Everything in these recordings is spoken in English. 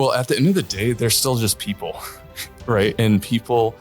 Well, at the end of the day, they're still just people, right? And people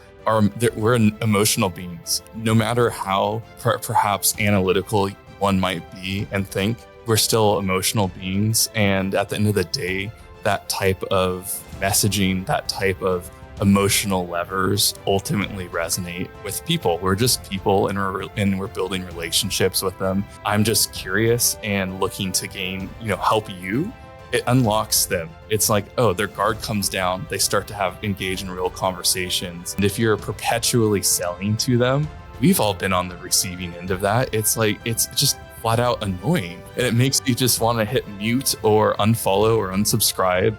we're emotional beings. No matter how perhaps analytical one might be and think, we're still emotional beings. And at the end of the day, that type of messaging, that type of emotional levers ultimately resonate with people. We're just people, and we're building relationships with them. I'm just curious and looking to gain, help you. It unlocks them. It's like, oh, their guard comes down. They start to engage in real conversations. And if you're perpetually selling to them, we've all been on the receiving end of that. It's like, it's just flat out annoying. And it makes you just want to hit mute or unfollow or unsubscribe.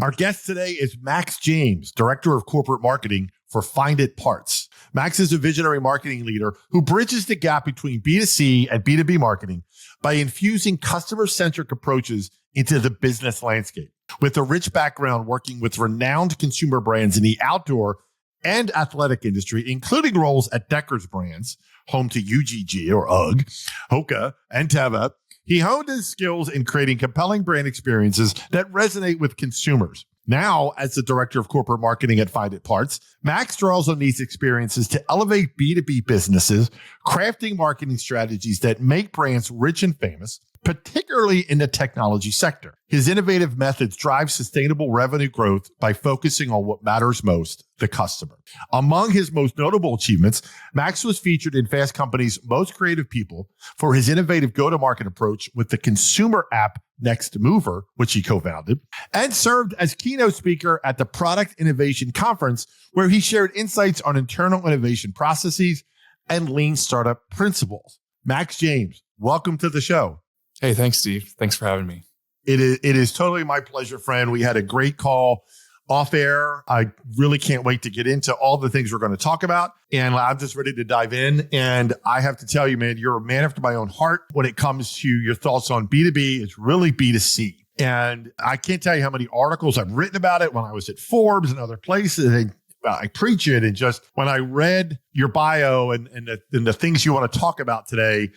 Our guest today is Max James, Director of Corporate Marketing for FinditParts. Max is a visionary marketing leader who bridges the gap between B2C and B2B marketing by infusing customer-centric approaches into the business landscape. With a rich background working with renowned consumer brands in the outdoor and athletic industry, including roles at Deckers Brands, home to UGG or UGG, Hoka, and Teva, he honed his skills in creating compelling brand experiences that resonate with consumers. Now, as the Director of Corporate Marketing at FinditParts, Max draws on these experiences to elevate B2B businesses, crafting marketing strategies that make brands rich and famous, particularly in the technology sector. His innovative methods drive sustainable revenue growth by focusing on what matters most, the customer. Among his most notable achievements, Max was featured in Fast Company's Most Creative People for his innovative go-to-market approach with the consumer app Next Mover, which he co-founded, and served as keynote speaker at the Product Innovation Conference, where he shared insights on internal innovation processes and lean startup principles. Max James, welcome to the show. Hey, thanks, Steve. Thanks for having me. It is totally my pleasure, friend. We had a great call off air. I really can't wait to get into all the things we're going to talk about. And I'm just ready to dive in. And I have to tell you, man, you're a man after my own heart when it comes to your thoughts on B2B. It's really B2C. And I can't tell you how many articles I've written about it when I was at Forbes and other places. And I preach it. And just when I read your bio and the things you want to talk about today,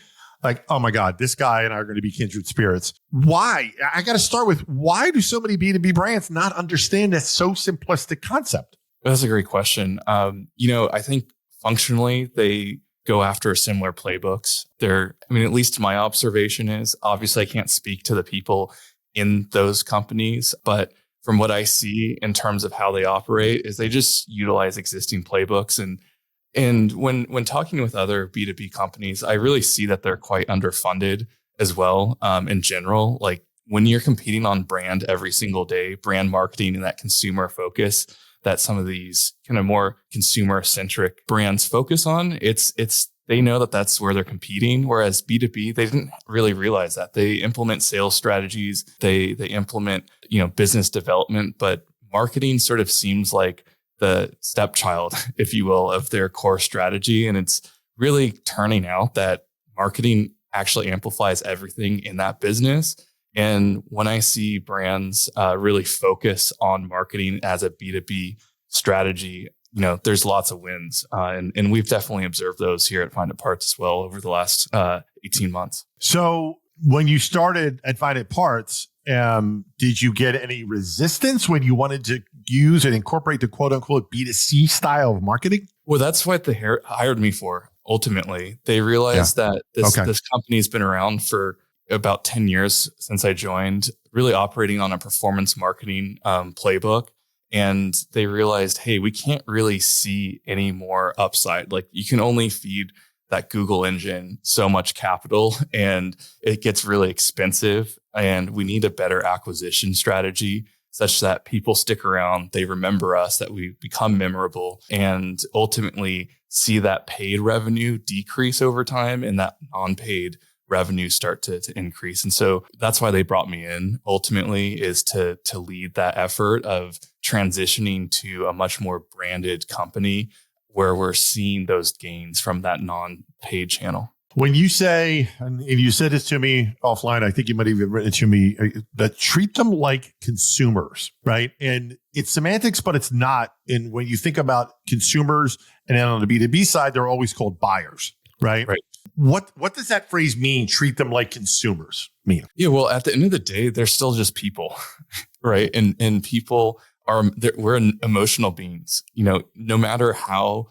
like, oh my God, this guy and I are going to be kindred spirits. Why? I got to start with, why do so many B2B brands not understand this so simplistic concept? That's a great question. I think functionally they go after similar playbooks. At least my observation is, obviously I can't speak to the people in those companies, but from what I see in terms of how they operate is they just utilize existing playbooks. And when talking with other B2B companies, I really see that they're quite underfunded as well. In general, like when you're competing on brand every single day, brand marketing and that consumer focus that some of these kind of more consumer centric brands focus on, they know that that's where they're competing. Whereas B2B, they didn't really realize that. They implement sales strategies, they implement, business development, but marketing sort of seems like the stepchild, if you will, of their core strategy. And it's really turning out that marketing actually amplifies everything in that business. And when I see brands really focus on marketing as a B2B strategy, there's lots of wins. And we've definitely observed those here at FinditParts as well over the last 18 months. So when you started at FinditParts, did you get any resistance when you wanted to use and incorporate the quote unquote B2C style of marketing? Well, that's what they hired me for. Ultimately, they realized that this company's been around for about 10 years since I joined, really operating on a performance marketing playbook. And they realized, hey, we can't really see any more upside. Like you can only feed that Google engine so much capital and it gets really expensive. And we need a better acquisition strategy such that people stick around, they remember us, that we become memorable, and ultimately see that paid revenue decrease over time and that non-paid revenue start to increase. And so that's why they brought me in ultimately, is to lead that effort of transitioning to a much more branded company where we're seeing those gains from that non-paid channel. When you say, and you said this to me offline, I think you might have even written it to me, that treat them like consumers, right? And it's semantics, but it's not. And when you think about consumers, and then on the B2B side, they're always called buyers, right? Right. What does that phrase mean? Treat them like consumers mean? Yeah. Well, at the end of the day, they're still just people, right? And people we're emotional beings, no matter how,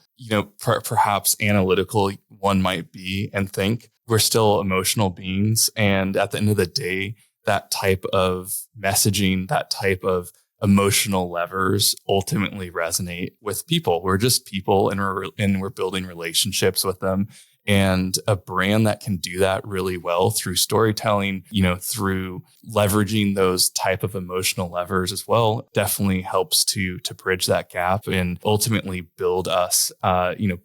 perhaps analytical one might be and think, we're still emotional beings. And at the end of the day, that type of messaging, that type of emotional levers ultimately resonate with people. We're just people, and we're building relationships with them. And a brand that can do that really well through storytelling, through leveraging those type of emotional levers as well, definitely helps to bridge that gap and ultimately build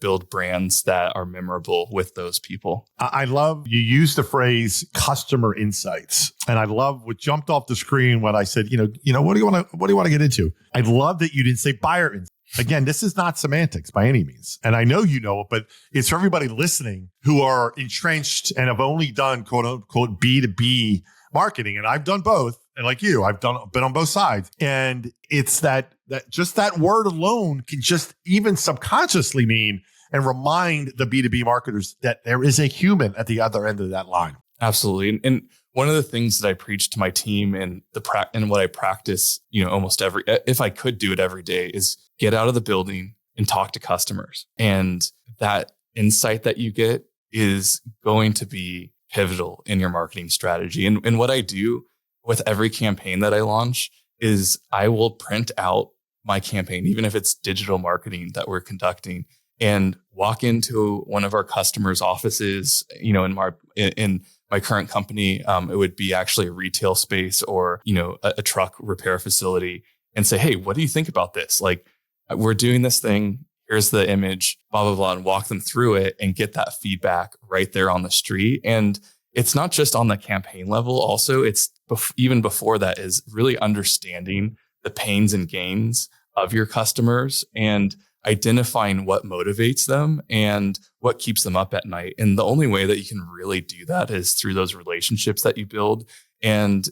build brands that are memorable with those people. I love you use the phrase customer insights. And I love what jumped off the screen when I said, what do you want to get into? I love that you didn't say buyer insights. Again, this is not semantics by any means. And I know you know it, but it's for everybody listening who are entrenched and have only done quote unquote B2B marketing. And I've done both. And like you, been on both sides. And it's that just that word alone can just even subconsciously mean and remind the B2B marketers that there is a human at the other end of that line. Absolutely. And one of the things that I preach to my team and what I practice, almost if I could do it every day, is get out of the building and talk to customers. And that insight that you get is going to be pivotal in your marketing strategy. And what I do with every campaign that I launch is I will print out my campaign, even if it's digital marketing that we're conducting, and walk into one of our customers' offices, in my current company, it would be actually a retail space or, a truck repair facility, and say, hey, what do you think about this? Like, we're doing this thing. Here's the image, blah, blah, blah, and walk them through it and get that feedback right there on the street. And it's not just on the campaign level. Also, it's even before that is really understanding the pains and gains of your customers and identifying what motivates them and what keeps them up at night. And the only way that you can really do that is through those relationships that you build and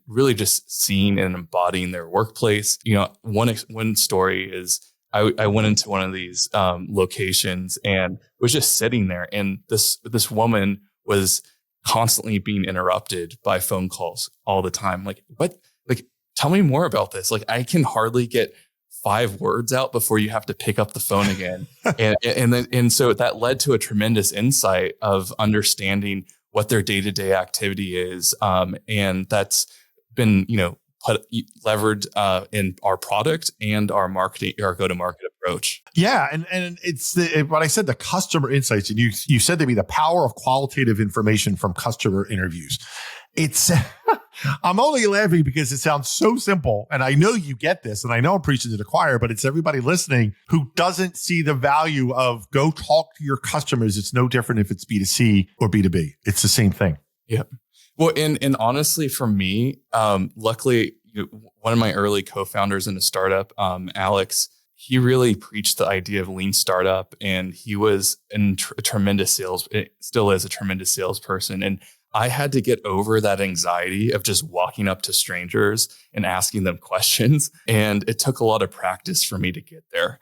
really just seeing and embodying their workplace. One story is I went into one of these locations and was just sitting there, and this woman was constantly being interrupted by phone calls all the time. Like, what? Like, tell me more about this. Like, I can hardly get 5 words out before you have to pick up the phone again. and so that led to a tremendous insight of understanding what their day-to-day activity is. And that's been, levered in our product and our marketing, our go-to-market approach. Yeah. And it's what I said, the customer insights, and you said to me the power of qualitative information from customer interviews. It's, I'm only laughing because it sounds so simple. And I know you get this, and I know I'm preaching to the choir, but it's everybody listening who doesn't see the value of go talk to your customers. It's no different if it's B2C or B2B. It's the same thing. Yeah. Well, and honestly, for me, luckily, one of my early co-founders in a startup, Alex, he really preached the idea of lean startup, and he was a tremendous still is a tremendous salesperson. And I had to get over that anxiety of just walking up to strangers and asking them questions. And it took a lot of practice for me to get there.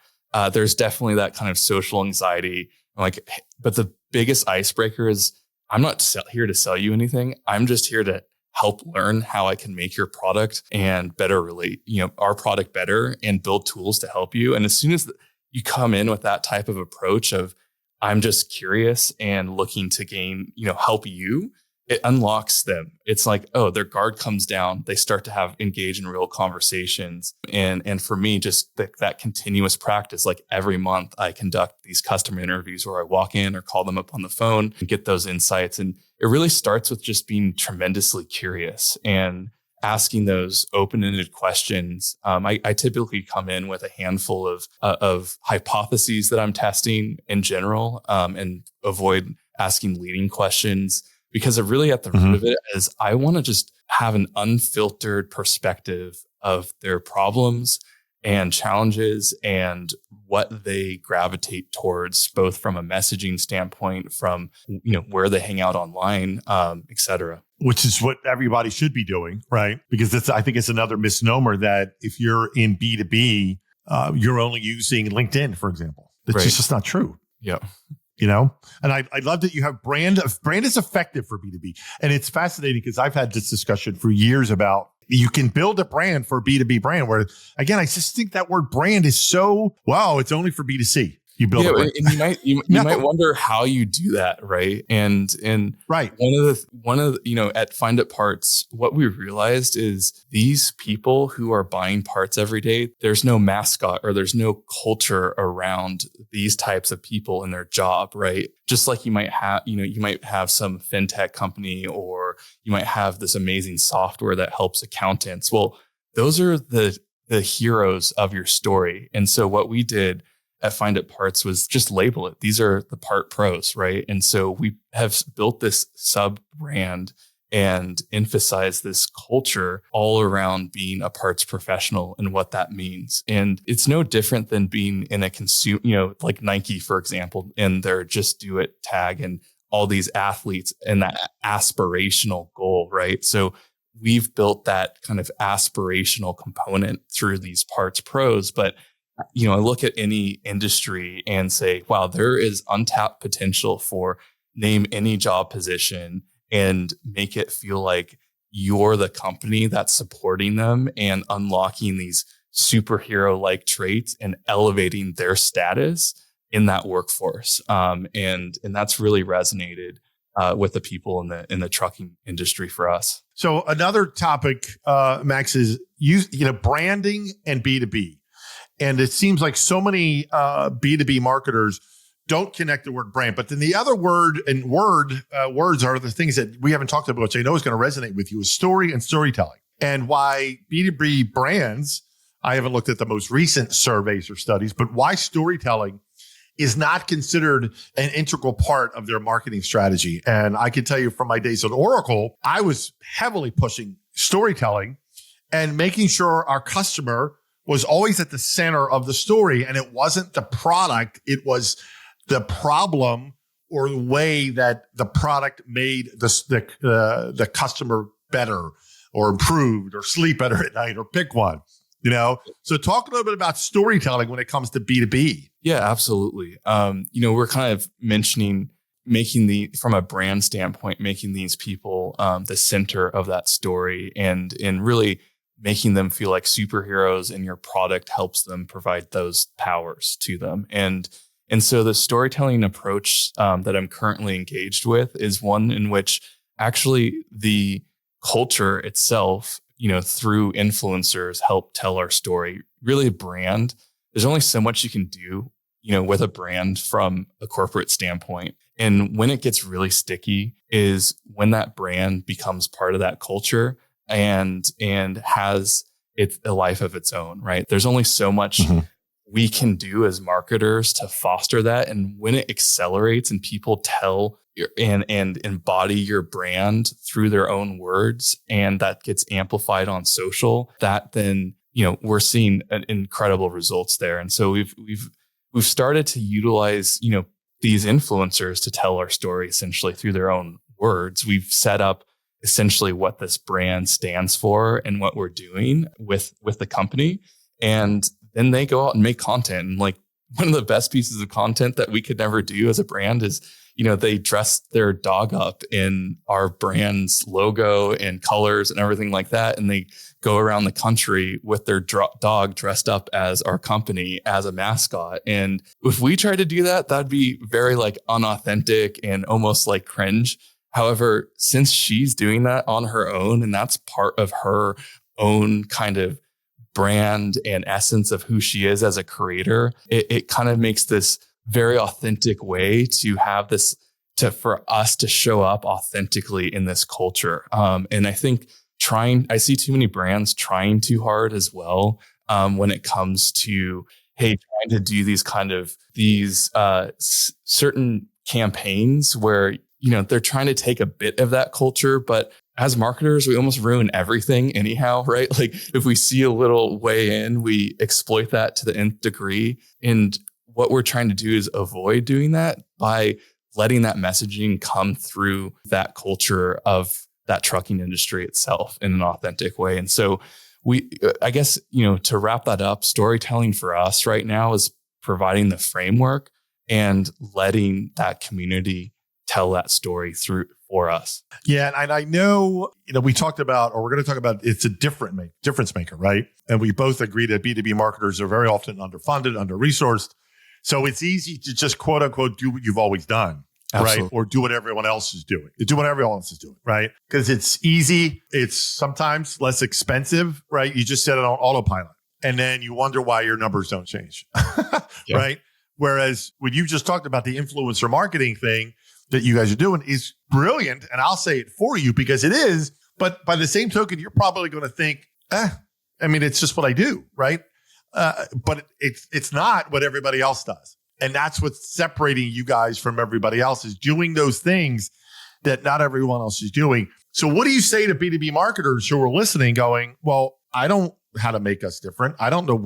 There's definitely that kind of social anxiety. But the biggest icebreaker is I'm not here to sell you anything. I'm just here to help learn how I can make your product and better relate, our product better and build tools to help you. And as soon as you come in with that type of approach of I'm just curious and looking to gain, help you, it unlocks them. It's like, oh, their guard comes down. They start to engage in real conversations. And for me, just that continuous practice, like every month I conduct these customer interviews where I walk in or call them up on the phone and get those insights. And it really starts with just being tremendously curious and asking those open-ended questions. I typically come in with a handful of hypotheses that I'm testing in general, and avoid asking leading questions. Because really at the root of it is I want to just have an unfiltered perspective of their problems and challenges and what they gravitate towards, both from a messaging standpoint, from where they hang out online, et cetera. Which is what everybody should be doing, right? Because I think it's another misnomer that if you're in B2B, you're only using LinkedIn, for example. It's just not true. Yeah. And I love that you have brand is effective for B2B. And it's fascinating because I've had this discussion for years about you can build a brand for a B2B brand where, again, I just think that word brand is so, wow, it's only for B2C. You build a brand. And you might wonder how you do that, right? And right. one of the, at FinditParts, what we realized is these people who are buying parts every day, there's no mascot or there's no culture around these types of people in their job, right? Just like you might have some fintech company, or you might have this amazing software that helps accountants. Well, those are the heroes of your story. And so what we did at FinditParts was just label it. These are the part pros, right? And so we have built this sub brand and emphasize this culture all around being a parts professional and what that means. And it's no different than being in a like Nike, for example, and their just do it tag and all these athletes and that aspirational goal, right? So we've built that kind of aspirational component through these parts pros, but I look at any industry and say, wow, there is untapped potential for name any job position and make it feel like you're the company that's supporting them and unlocking these superhero-like traits and elevating their status in that workforce. And that's really resonated with the people in the trucking industry for us. So another topic, Max, is branding and B2B. And it seems like so many B2B marketers don't connect the word brand. But then the other words are the things that we haven't talked about, which I know is going to resonate with you, is story and storytelling. And why B2B brands, I haven't looked at the most recent surveys or studies, but why storytelling is not considered an integral part of their marketing strategy. And I can tell you from my days at Oracle, I was heavily pushing storytelling and making sure our customer was always at the center of the story. And it wasn't the product. It was the problem or the way that the product made the customer better or improved or sleep better at night or pick one, So talk a little bit about storytelling when it comes to B2B. Yeah, absolutely. We're kind of mentioning from a brand standpoint, making these people the center of that story and really making them feel like superheroes, and your product helps them provide those powers to them. And so the storytelling approach that I'm currently engaged with is one in which actually the culture itself, through influencers help tell our story. Really a brand, there's only so much you can do, with a brand from a corporate standpoint. And when it gets really sticky is when that brand becomes part of that culture and has a life of its own, right? There's only so much we can do as marketers to foster that. And when it accelerates and people tell and embody your brand through their own words, and that gets amplified on social, that then, we're seeing incredible results there. And so we've started to utilize, these influencers to tell our story essentially through their own words. We've set up essentially what this brand stands for and what we're doing with the company. And then they go out and make content. And like one of the best pieces of content that we could never do as a brand is, they dress their dog up in our brand's logo and colors and everything like that. And they go around the country with their dog dressed up as our company as a mascot. And if we tried to do that, that'd be very like unauthentic and almost like cringe. However, since she's doing that on her own, and that's part of her own kind of brand and essence of who she is as a creator, it kind of makes this very authentic way to have this for us to show up authentically in this culture. And I think I see too many brands trying too hard as well when it comes to, trying to do these certain campaigns where, they're trying to take a bit of that culture, but as marketers, we almost ruin everything anyhow, right? Like if we see a little way in, we exploit that to the nth degree. And what we're trying to do is avoid doing that by letting that messaging come through that culture of that trucking industry itself in an authentic way. And so I guess, to wrap that up, storytelling for us right now is providing the framework and letting that community tell that story through for us. Yeah. And I know, we talked about, or we're going to talk about, it's a difference maker, right? And we both agree that B2B marketers are very often underfunded, under-resourced. So it's easy to just quote unquote do what you've always done. Absolutely. Right. Or do what everyone else is doing. Do what everyone else is doing. Right. Because it's easy. It's sometimes less expensive. Right. You just set it on autopilot and then you wonder why your numbers don't change. Yeah. Right. Whereas when you just talked about the influencer marketing thing that you guys are doing is brilliant. And I'll say it for you because it is. But by the same token, you're probably going to think, it's just what I do. Right. But it's not what everybody else does. And that's what's separating you guys from everybody else is doing those things that not everyone else is doing. So what do you say to B2B marketers who are listening going, well, I don't know how to make us different. I don't know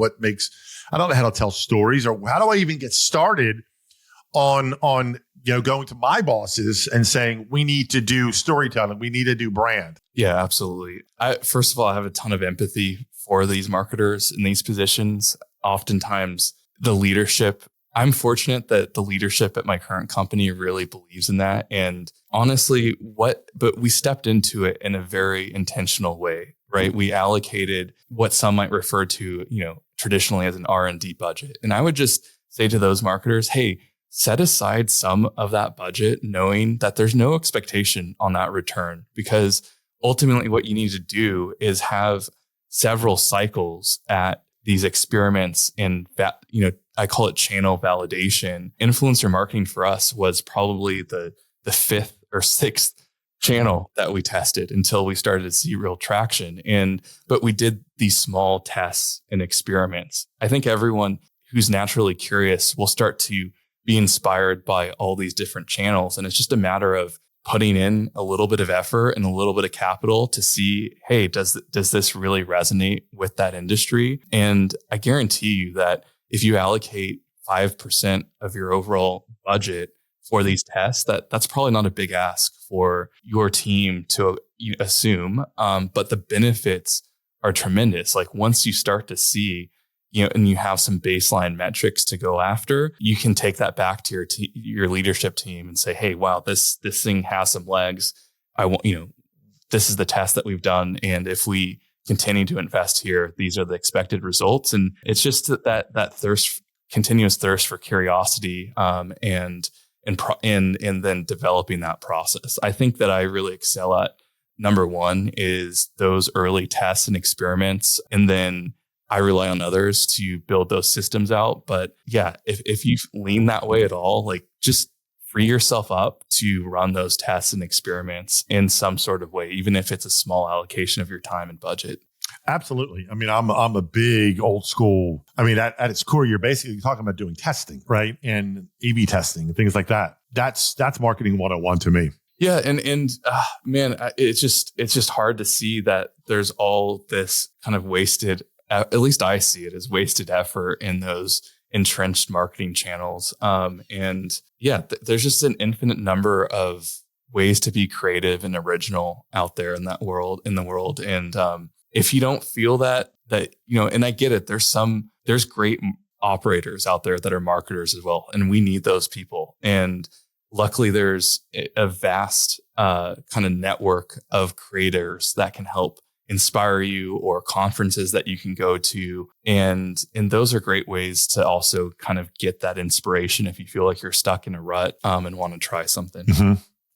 how to tell stories or how do I even get started on going to my bosses and saying, we need to do storytelling. We need to do brand. Yeah, absolutely. First of all, I have a ton of empathy for these marketers in these positions. Oftentimes the leadership, I'm fortunate that the leadership at my current company really believes in that. And honestly, but we stepped into it in a very intentional way, right? We allocated what some might refer to, traditionally as an R&D budget. And I would just say to those marketers, hey, set aside some of that budget, knowing that there's no expectation on that return, because ultimately what you need to do is have several cycles at these experiments in that, I call it channel validation. Influencer marketing for us was probably the fifth or sixth channel that we tested until we started to see real traction. But we did these small tests and experiments. I think everyone who's naturally curious will start to be inspired by all these different channels. And it's just a matter of putting in a little bit of effort and a little bit of capital to see, hey, does this really resonate with that industry? And I guarantee you that if you allocate 5% of your overall budget for these tests, that's probably not a big ask for your team to assume. But the benefits are tremendous. Like once you start to see, and you have some baseline metrics to go after, you can take that back to your leadership team and say, hey, wow, this thing has some legs. I want, this is the test that we've done. And if we continue to invest here, these are the expected results. And it's just that thirst, continuous thirst for curiosity, and then developing that process. I think that I really excel at number one is those early tests and experiments. And then I rely on others to build those systems out. But yeah, if you lean that way at all, like just free yourself up to run those tests and experiments in some sort of way, even if it's a small allocation of your time and budget. Absolutely. I'm a big old school. At its core, you're basically talking about doing testing, right? And A/B testing and things like that. That's marketing 101 to me. Yeah. And man, it's just hard to see that there's all this kind of wasted, at least I see it as wasted effort in those entrenched marketing channels. And yeah, there's just an infinite number of ways to be creative and original out there in the world. And if you don't feel that, and I get it, there's great operators out there that are marketers as well. And we need those people. And luckily there's a vast kind of network of creators that can help inspire you, or conferences that you can go to. And those are great ways to also kind of get that inspiration if you feel like you're stuck in a rut and want to try something. Mm-hmm.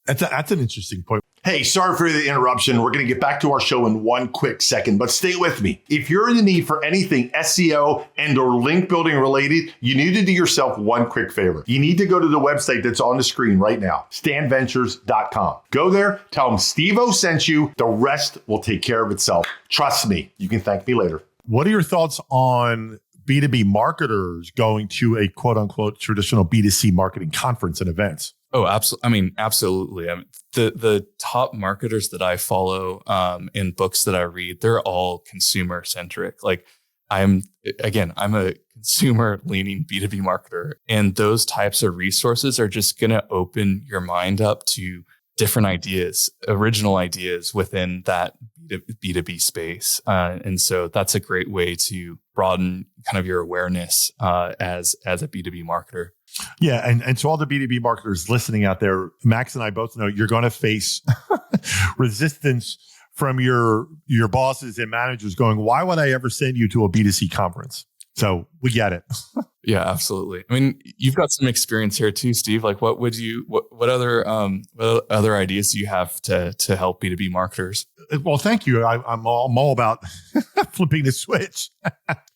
That's an interesting point. Hey, sorry for the interruption. We're going to get back to our show in one quick second, but stay with me. If you're in the need for anything SEO and or link building related, you need to do yourself one quick favor. You need to go to the website that's on the screen right now, stanventures.com. Go there, tell them Steve O sent you. The rest will take care of itself. Trust me. You can thank me later. What are your thoughts on B2B marketers going to a quote unquote traditional B2C marketing conference and events? Oh, absolutely. Absolutely. The top marketers that I follow in books that I read, they're all consumer centric. Like I'm a consumer leaning B2B marketer, and those types of resources are just going to open your mind up to different ideas, original ideas within that B2B space. And so that's a great way to broaden kind of your awareness as a B2B marketer. Yeah. And to all the B2B marketers listening out there, Max and I both know you're going to face resistance from your bosses and managers going, why would I ever send you to a B2C conference? So we get it. Yeah, absolutely. I mean, you've got some experience here too, Steve. Like what other ideas do you have to help B2B marketers? Well, thank you. I'm all about flipping the switch.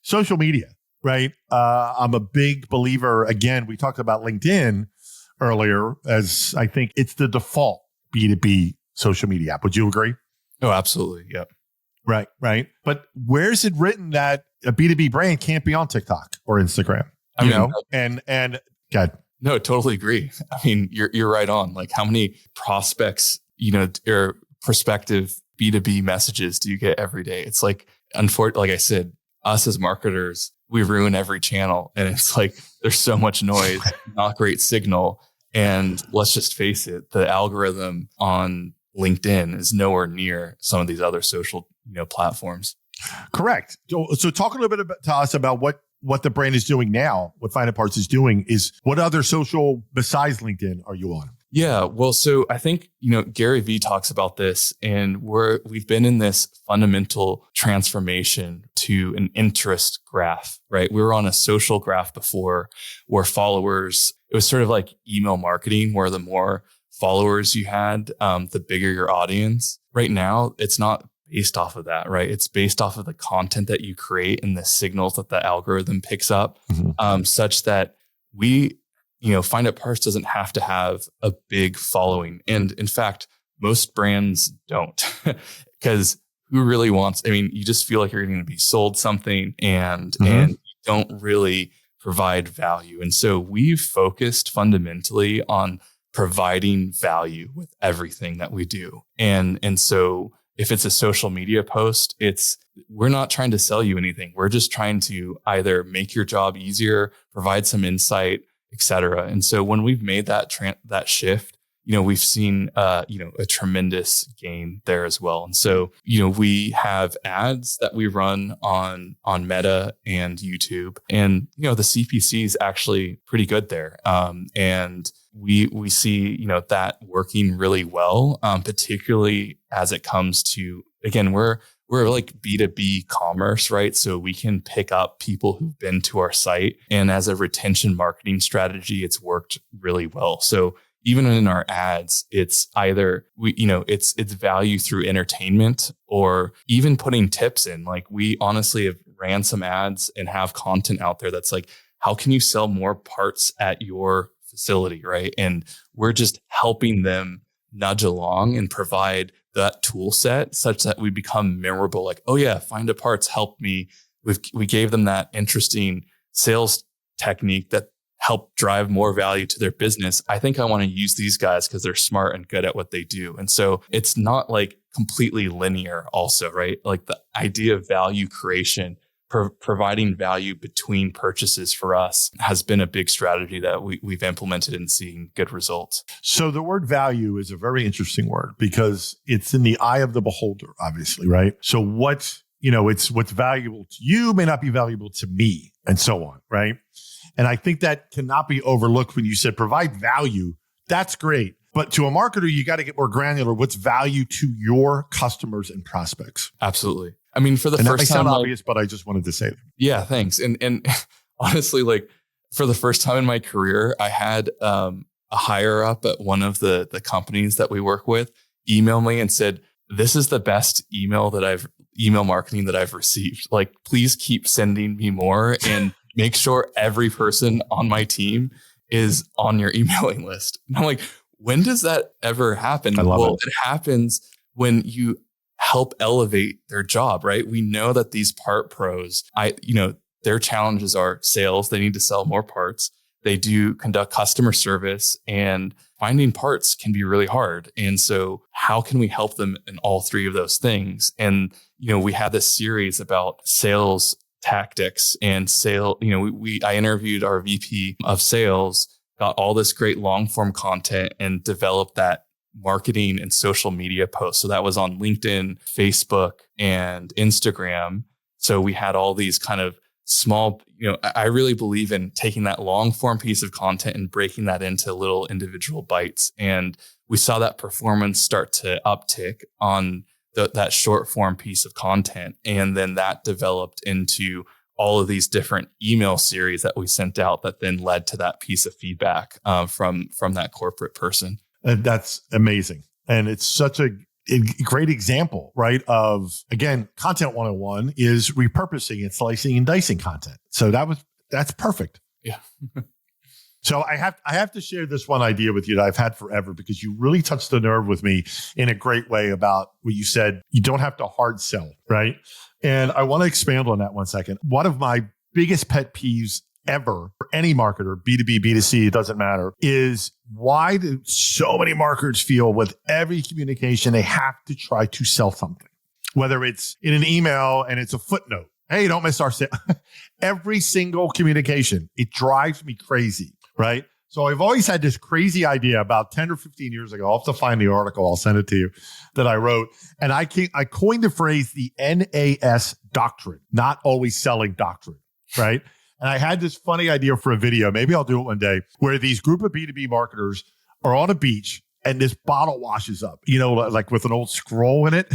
Social media, right? I'm a big believer. Again, we talked about LinkedIn earlier as I think it's the default B2B social media app. Would you agree? Oh, absolutely. Yep. Right. But where's it written that a B2B brand can't be on TikTok or Instagram? I mean, and God. No, totally agree. I mean, you're right on. Like how many prospects, or prospective B2B messages do you get every day? It's like, like I said, us as marketers, we ruin every channel. And it's like, there's so much noise, not great signal. And let's just face it, the algorithm on LinkedIn is nowhere near some of these other social, platforms. Correct. So talk a little bit to us about what the brand is doing now. What FinditParts is doing is what other social besides LinkedIn are you on? Yeah, well, so I think, Gary Vee talks about this, and we've been in this fundamental transformation to an interest graph, right? We were on a social graph before where followers, it was sort of like email marketing, where the more followers you had, the bigger your audience. Right now, it's not based off of that, right? It's based off of the content that you create and the signals that the algorithm picks up, such that FinditParts doesn't have to have a big following. And in fact, most brands don't, because who really wants, you just feel like you're going to be sold something and you don't really provide value. And so we've focused fundamentally on providing value with everything that we do. And so if it's a social media post, we're not trying to sell you anything. We're just trying to either make your job easier, provide some insight, et cetera. And so when we've made that shift, we've seen, a tremendous gain there as well. And so, we have ads that we run on Meta and YouTube, and, the CPC is actually pretty good there. And we see, that working really well, particularly as it comes to, again, we're like B2B commerce, right? So we can pick up people who've been to our site, and as a retention marketing strategy, it's worked really well. So even in our ads, it's either it's value through entertainment or even putting tips in. Like we honestly have ran some ads and have content out there that's like, how can you sell more parts at your facility, right? And we're just helping them nudge along and provide that tool set such that we become memorable. Like, oh yeah, FinditParts helped me. We gave them that interesting sales technique that helped drive more value to their business. I think I want to use these guys because they're smart and good at what they do. And so it's not like completely linear also, right? Like the idea of value creation, providing value between purchases for us has been a big strategy that we've implemented and seeing good results. So the word value is a very interesting word because it's in the eye of the beholder, obviously, right? So what's valuable to you may not be valuable to me and so on, right? And I think that cannot be overlooked when you said provide value. That's great. But to a marketer, you got to get more granular. What's value to your customers and prospects? Absolutely. For the first time, that may sound obvious, but I just wanted to say that. Yeah, thanks. And honestly, like for the first time in my career, I had a higher up at one of the companies that we work with email me and said, "This is the best email marketing that I've received. Like, please keep sending me more and make sure every person on my team is on your emailing list." And I'm like, when does that ever happen? It happens when you help elevate their job, right? We know that these part pros, their challenges are sales. They need to sell more parts. They do conduct customer service, and finding parts can be really hard. And so how can we help them in all three of those things? And, we had this series about sales tactics and sale. I interviewed our VP of sales, got all this great long form content and developed that marketing and social media posts. So that was on LinkedIn, Facebook, and Instagram. So we had all these kind of small, I really believe in taking that long form piece of content and breaking that into little individual bites. And we saw that performance start to uptick on that short form piece of content. And then that developed into all of these different email series that we sent out that then led to that piece of feedback from that corporate person. And that's amazing. And it's such a great example, right? Of, again, content 101 is repurposing and slicing and dicing content. So that's perfect. Yeah. So I have to share this one idea with you that I've had forever, because you really touched the nerve with me in a great way about what you said. You don't have to hard sell, right? And I want to expand on that 1 second. One of my biggest pet peeves ever for any marketer, B2B, B2C, it doesn't matter, is why do so many marketers feel with every communication they have to try to sell something? Whether it's in an email and it's a footnote. Hey, don't miss our sale. Every single communication, it drives me crazy, right? So I've always had this crazy idea about 10 or 15 years ago. I'll have to find the article. I'll send it to you that I wrote. And I coined the phrase the NAS doctrine, not always selling doctrine, right? And I had this funny idea for a video. Maybe I'll do it one day, where these group of B2B marketers are on a beach and this bottle washes up, like with an old scroll in it.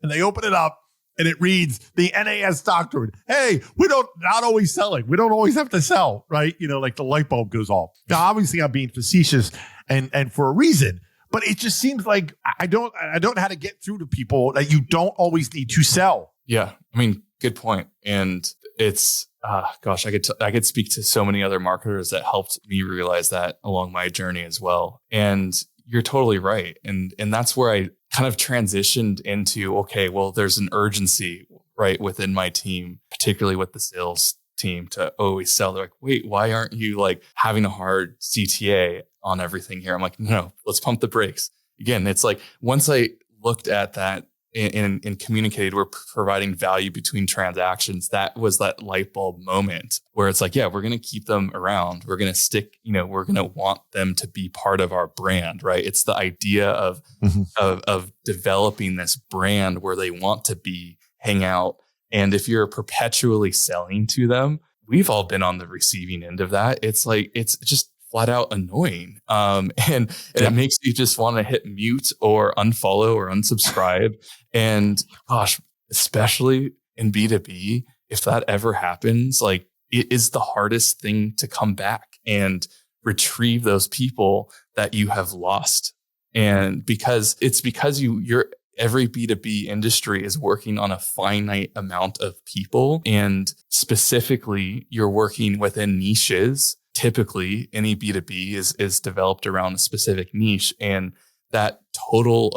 And they open it up and it reads the NAS doctrine. Hey, not always selling. We don't always have to sell, right? Like the light bulb goes off. Now, obviously I'm being facetious and for a reason, but it just seems like I don't know how to get through to people that you don't always need to sell. Yeah. I mean, good point. And it's, I could speak to so many other marketers that helped me realize that along my journey as well. And you're totally right. And that's where I kind of transitioned into, okay, well, there's an urgency right within my team, particularly with the sales team, to always sell. They're like, wait, why aren't you like having a hard CTA on everything here? I'm like, no, let's pump the brakes. Again, it's like, once I looked at that and communicated, we're providing value between transactions. That was that light bulb moment where it's like, yeah, we're going to keep them around. We're going to stick, we're going to want them to be part of our brand, right? It's the idea of developing this brand where they want to be, hang out. And if you're perpetually selling to them, we've all been on the receiving end of that. It's like, it's just flat out annoying. And it makes you just want to hit mute or unfollow or unsubscribe. And gosh, especially in B2B, if that ever happens, like, it is the hardest thing to come back and retrieve those people that you have lost. And because you're every B2B industry is working on a finite amount of people. And specifically, you're working within niches. Typically, any B2B is developed around a specific niche, and that total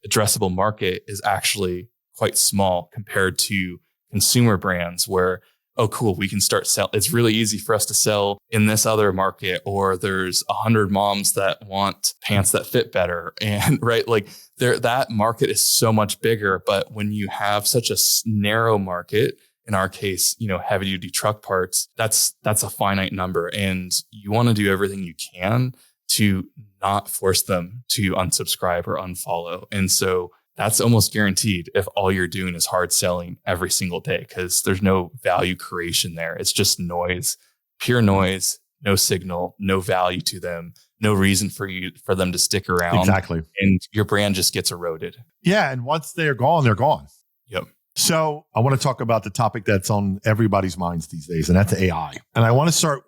addressable market is actually quite small compared to consumer brands where, oh, cool, we can start sell. It's really easy for us to sell in this other market, or there's 100 moms that want pants that fit better. And right, like that market is so much bigger. But when you have such a narrow market, in our case, heavy duty truck parts, that's a finite number. And you want to do everything you can to not force them to unsubscribe or unfollow. And so that's almost guaranteed if all you're doing is hard selling every single day, because there's no value creation there. It's just noise, pure noise, no signal, no value to them, no reason for them to stick around. Exactly. And your brand just gets eroded. Yeah. And once they're gone, they're gone. Yep. So I want to talk about the topic that's on everybody's minds these days, and that's AI. And I want to start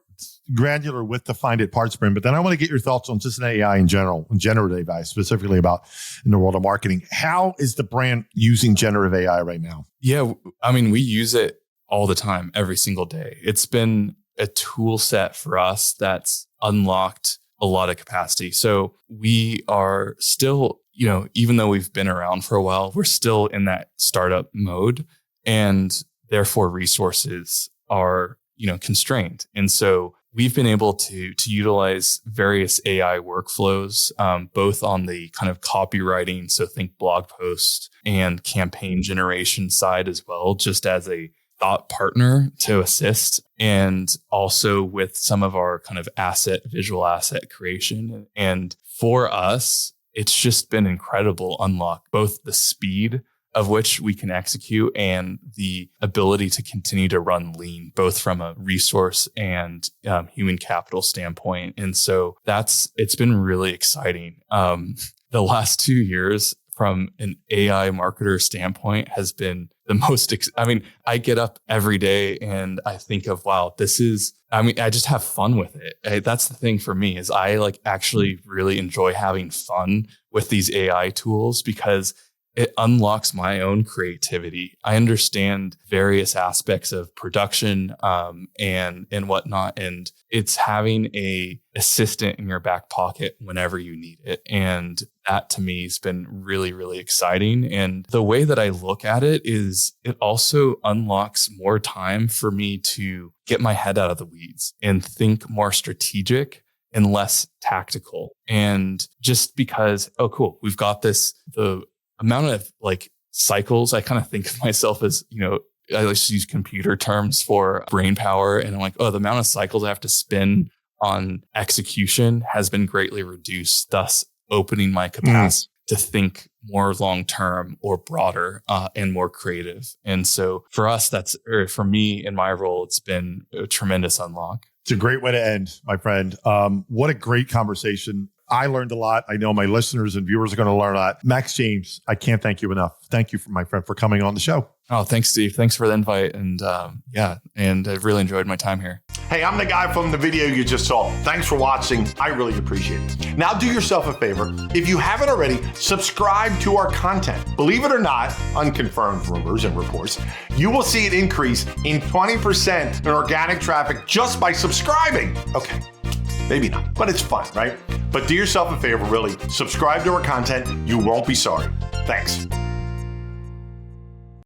granular with the FinditParts brand, but then I want to get your thoughts on just an AI in general, and generative AI specifically about in the world of marketing. How is the brand using generative AI right now? Yeah, I mean, we use it all the time, every single day. It's been a tool set for us that's unlocked a lot of capacity. So we are still, even though we've been around for a while, we're still in that startup mode, and therefore resources are, constrained. And so we've been able to utilize various AI workflows, both on the kind of copywriting, so think blog post and campaign generation side as well, just as a thought partner to assist, and also with some of our kind of visual asset creation. And for us, it's just been incredible unlock, both the speed of which we can execute and the ability to continue to run lean, both from a resource and human capital standpoint. And so it's been really exciting. The last 2 years from an AI marketer standpoint has been the most, I get up every day and I think of, wow, I just have fun with it. That's the thing for me is I actually really enjoy having fun with these AI tools because it unlocks my own creativity. I understand various aspects of production and whatnot, and it's having a assistant in your back pocket whenever you need it. And that to me has been really, really exciting. And the way that I look at it is it also unlocks more time for me to get my head out of the weeds and think more strategic and less tactical. And just because, oh, cool, we've got the amount of cycles, I kind of think of myself as, I just use computer terms for brain power. And I'm like, oh, the amount of cycles I have to spin on execution has been greatly reduced, thus opening my capacity to think more long-term or broader and more creative. And so for us, for me in my role, it's been a tremendous unlock. It's a great way to end, my friend. What a great conversation. I learned a lot. I know my listeners and viewers are going to learn a lot. Max James, I can't thank you enough. Thank you, my friend, for coming on the show. Oh, thanks, Steve. Thanks for the invite. And and I've really enjoyed my time here. Hey, I'm the guy from the video you just saw. Thanks for watching. I really appreciate it. Now do yourself a favor. If you haven't already, subscribe to our content. Believe it or not, unconfirmed rumors and reports, you will see an increase in 20% in organic traffic just by subscribing. Okay, maybe not, but it's fun, right? But do yourself a favor, really. Subscribe to our content. You won't be sorry. Thanks.